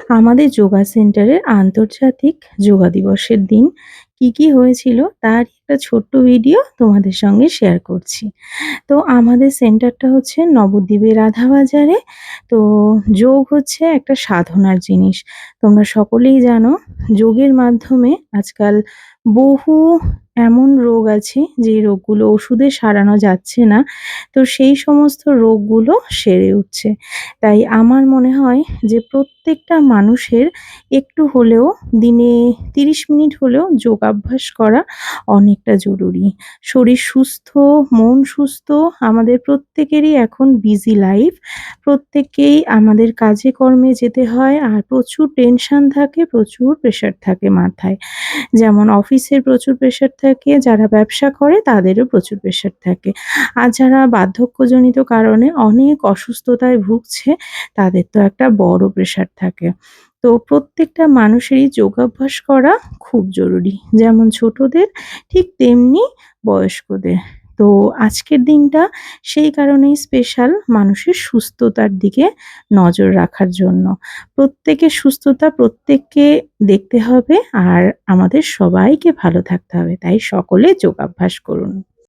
আমাদের যোগা সেন্টারের আন্তর্জাতিক যোগা দিবসের দিন কি হয়েছিল তার একটা ছোট্ট ভিডিও তোমাদের সঙ্গে শেয়ার করছি। তো আমাদের সেন্টারটা হচ্ছে নবদ্বীপের রাধাবাজারে। তো যোগ হচ্ছে একটা সাধনার জিনিস। তোমরা সকলেই জানো যোগের মাধ্যমে আজকাল বহু এমন রোগ আছে যে রোগগুলো ওষুধে সারানো যাচ্ছে না। তো সেই সমস্ত রোগগুলো সেরে উঠছে। তাই আমার মনে হয় যে প্রত্যেকটা মানুষের একটু হলেও দিনে ৩০ মিনিট হলেও যোগাভ্যাস করা অনেকটা জরুরি। শরীর সুস্থ, মন সুস্থ, আমাদের প্রত্যেকেরই এখন বিজি লাইফ। প্রত্যেককেই আমাদের কাজে কর্মে যেতে হয় আর প্রচুর টেনশন থাকে, প্রচুর প্রেশার থাকে মাথায়। যেমন অফিসের প্রচুর প্রেশার থাকে, যারা ব্যবসা করে তাদেরও প্রচুর প্রেশার থাকে। আর যারা বার্ধক্যজনিত কারণে অনেক অসুস্থতায় ভুগছে তাদের তো একটা বড় প্রেশার থাকে। তো প্রত্যেকটা মানুষেরই যোগাভ্যাস করা খুব জরুরি। যেমন ছোটদের ঠিক তেমনি বয়স্কদের। তো আজকের দিনটা সেই কারণেই স্পেশাল মানুষের সুস্থতার দিকে নজর রাখার জন্য। প্রত্যেকের সুস্থতা প্রত্যেককে দেখতে হবে আর আমাদের সবাইকে ভালো থাকতে হবে। তাই সকলে যোগাভ্যাস করুন।